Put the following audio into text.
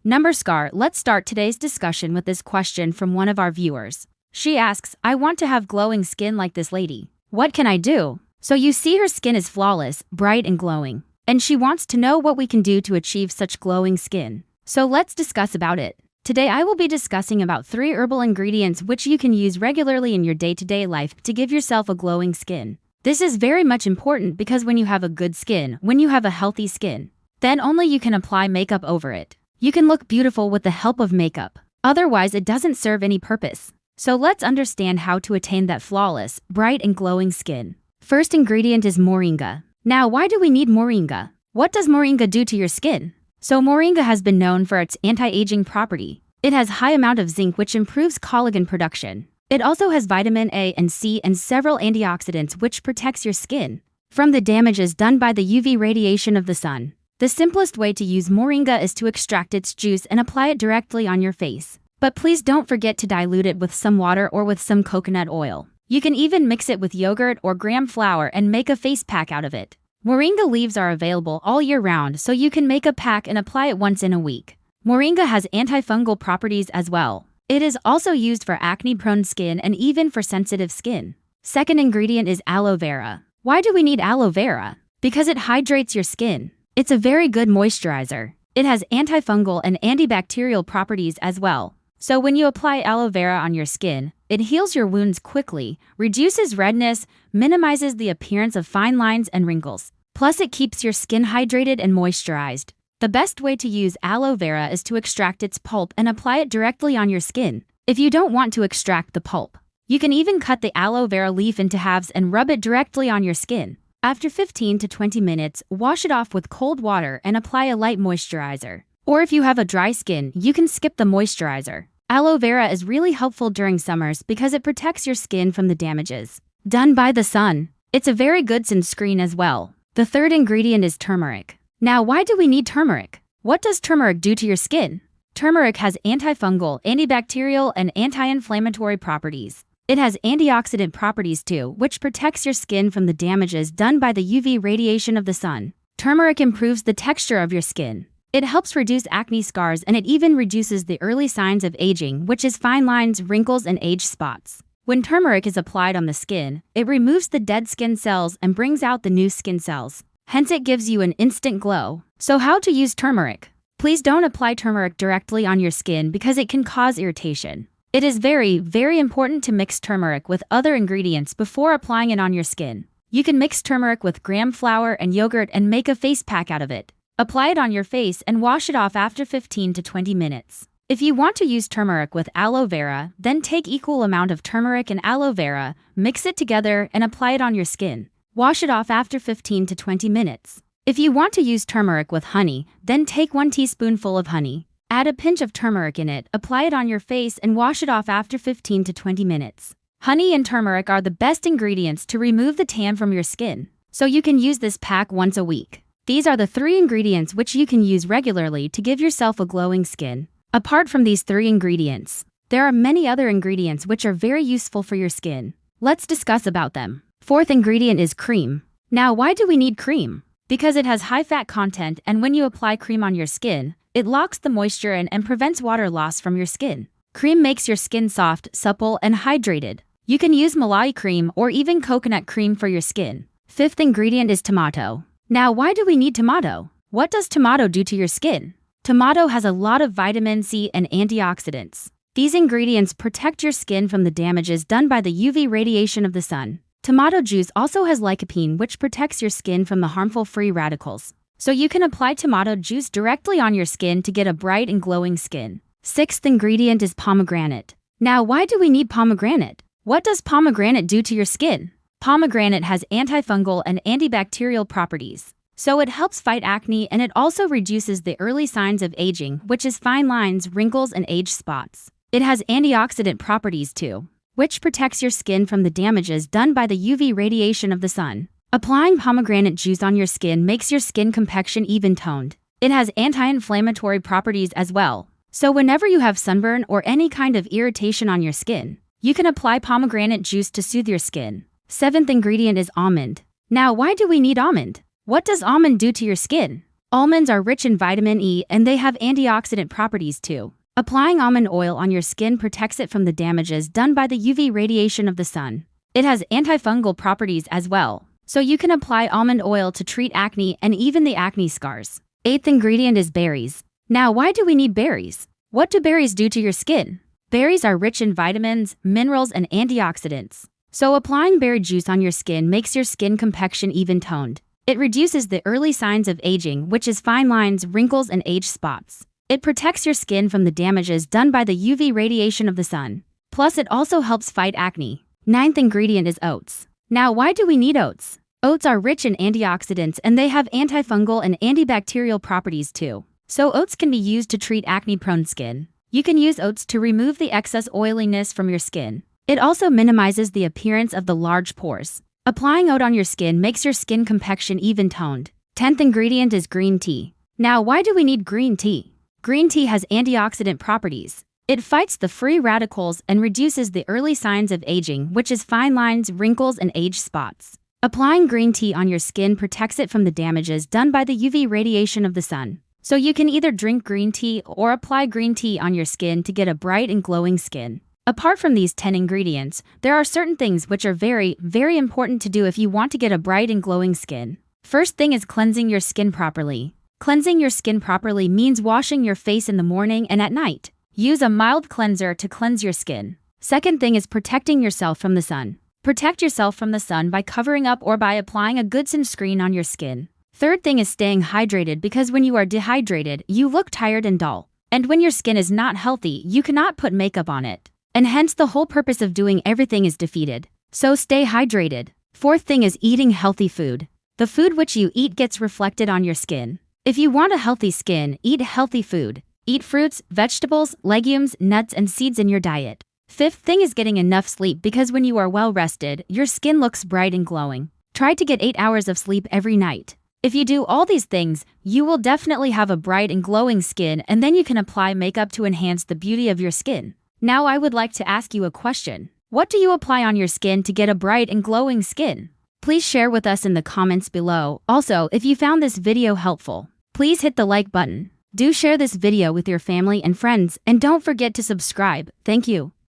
Let's start today's discussion with this question from one of our viewers. She asks, I want to have glowing skin like this lady. What can I do? So you see her skin is flawless, bright and glowing. And she wants to know what we can do to achieve such glowing skin. So let's discuss about it. Today I will be discussing about 3 herbal ingredients which you can use regularly in your day-to-day life to give yourself a glowing skin. This is very much important because when you have a good skin, when you have a healthy skin, then only you can apply makeup over it. You can look beautiful with the help of makeup. Otherwise, it doesn't serve any purpose. So let's understand how to attain that flawless, bright and glowing skin. First ingredient is moringa. Now, why do we need moringa? What does moringa do to your skin? So moringa has been known for its anti-aging property. It has high amount of zinc which improves collagen production. It also has vitamin A and C and several antioxidants which protects your skin from the damages done by the UV radiation of the sun. The simplest way to use moringa is to extract its juice and apply it directly on your face. But please don't forget to dilute it with some water or with some coconut oil. You can even mix it with yogurt or gram flour and make a face pack out of it. Moringa leaves are available all year round, so you can make a pack and apply it once in a week. Moringa has antifungal properties as well. It is also used for acne-prone skin and even for sensitive skin. Second ingredient is aloe vera. Why do we need aloe vera? Because it hydrates your skin. It's a very good moisturizer. It has antifungal and antibacterial properties as well. So when you apply aloe vera on your skin, it heals your wounds quickly, reduces redness, minimizes the appearance of fine lines and wrinkles. Plus it keeps your skin hydrated and moisturized. The best way to use aloe vera is to extract its pulp and apply it directly on your skin. If you don't want to extract the pulp, you can even cut the aloe vera leaf into halves and rub it directly on your skin. After 15 to 20 minutes, wash it off with cold water and apply a light moisturizer. Or if you have a dry skin, you can skip the moisturizer. Aloe vera is really helpful during summers because it protects your skin from the damages done by the sun. It's a very good sunscreen as well. The third ingredient is turmeric. Now, why do we need turmeric? What does turmeric do to your skin? Turmeric has antifungal, antibacterial, and anti-inflammatory properties. It has antioxidant properties too, which protects your skin from the damages done by the UV radiation of the sun. Turmeric improves the texture of your skin. It helps reduce acne scars and it even reduces the early signs of aging, which is fine lines, wrinkles, and age spots. When turmeric is applied on the skin, it removes the dead skin cells and brings out the new skin cells. Hence, it gives you an instant glow. So how to use turmeric? Please don't apply turmeric directly on your skin because it can cause irritation. It is very, very important to mix turmeric with other ingredients before applying it on your skin. You can mix turmeric with gram flour and yogurt and make a face pack out of it. Apply it on your face and wash it off after 15 to 20 minutes. If you want to use turmeric with aloe vera, then take equal amount of turmeric and aloe vera, mix it together and apply it on your skin. Wash it off after 15 to 20 minutes. If you want to use turmeric with honey, then take 1 teaspoonful of honey. Add a pinch of turmeric in it, apply it on your face and wash it off after 15 to 20 minutes. Honey and turmeric are the best ingredients to remove the tan from your skin, so you can use this pack once a week. These are the 3 ingredients which you can use regularly to give yourself a glowing skin. Apart from these 3 ingredients, there are many other ingredients which are very useful for your skin. Let's discuss about them. Fourth ingredient is cream. Now, why do we need cream? Because it has high fat content and when you apply cream on your skin, it locks the moisture in and prevents water loss from your skin. Cream makes your skin soft, supple, and hydrated. You can use malai cream or even coconut cream for your skin. Fifth ingredient is tomato. Now, why do we need tomato? What does tomato do to your skin? Tomato has a lot of vitamin C and antioxidants. These ingredients protect your skin from the damages done by the UV radiation of the sun. Tomato juice also has lycopene, which protects your skin from the harmful free radicals. So you can apply tomato juice directly on your skin to get a bright and glowing skin. Sixth ingredient is pomegranate. Now, why do we need pomegranate? What does pomegranate do to your skin? Pomegranate has antifungal and antibacterial properties. So it helps fight acne and it also reduces the early signs of aging, which is fine lines, wrinkles, and age spots. It has antioxidant properties too, which protects your skin from the damages done by the UV radiation of the sun. Applying pomegranate juice on your skin makes your skin complexion even-toned. It has anti-inflammatory properties as well. So whenever you have sunburn or any kind of irritation on your skin, you can apply pomegranate juice to soothe your skin. Seventh ingredient is almond. Now, why do we need almond? What does almond do to your skin? Almonds are rich in vitamin E and they have antioxidant properties too. Applying almond oil on your skin protects it from the damages done by the UV radiation of the sun. It has antifungal properties as well, so you can apply almond oil to treat acne and even the acne scars. Eighth ingredient is berries. Now, why do we need berries? What do berries do to your skin? Berries are rich in vitamins, minerals, and antioxidants. So applying berry juice on your skin makes your skin complexion even-toned. It reduces the early signs of aging, which is fine lines, wrinkles, and age spots. It protects your skin from the damages done by the UV radiation of the sun. Plus, it also helps fight acne. Ninth ingredient is oats. Now, why do we need oats? Oats are rich in antioxidants and they have antifungal and antibacterial properties too. So oats can be used to treat acne-prone skin. You can use oats to remove the excess oiliness from your skin. It also minimizes the appearance of the large pores. Applying oat on your skin makes your skin complexion even-toned. 10th ingredient is green tea. Now, why do we need green tea? Green tea has antioxidant properties. It fights the free radicals and reduces the early signs of aging, which is fine lines, wrinkles, and age spots. Applying green tea on your skin protects it from the damages done by the UV radiation of the sun. So you can either drink green tea or apply green tea on your skin to get a bright and glowing skin. Apart from these 10 ingredients, there are certain things which are very, very important to do if you want to get a bright and glowing skin. First thing is cleansing your skin properly. Cleansing your skin properly means washing your face in the morning and at night. Use a mild cleanser to cleanse your skin. Second thing is protecting yourself from the sun. Protect yourself from the sun by covering up or by applying a good sunscreen on your skin. Third thing is staying hydrated, because when you are dehydrated, you look tired and dull. And when your skin is not healthy, you cannot put makeup on it. And hence the whole purpose of doing everything is defeated. So stay hydrated. Fourth thing is eating healthy food. The food which you eat gets reflected on your skin. If you want a healthy skin, eat healthy food. Eat fruits, vegetables, legumes, nuts, and seeds in your diet. Fifth thing is getting enough sleep, because when you are well rested, your skin looks bright and glowing. Try to get 8 hours of sleep every night. If you do all these things, you will definitely have a bright and glowing skin, and then you can apply makeup to enhance the beauty of your skin. Now I would like to ask you a question. What do you apply on your skin to get a bright and glowing skin? Please share with us in the comments below. Also, if you found this video helpful, please hit the like button. Do share this video with your family and friends, and don't forget to subscribe. Thank you.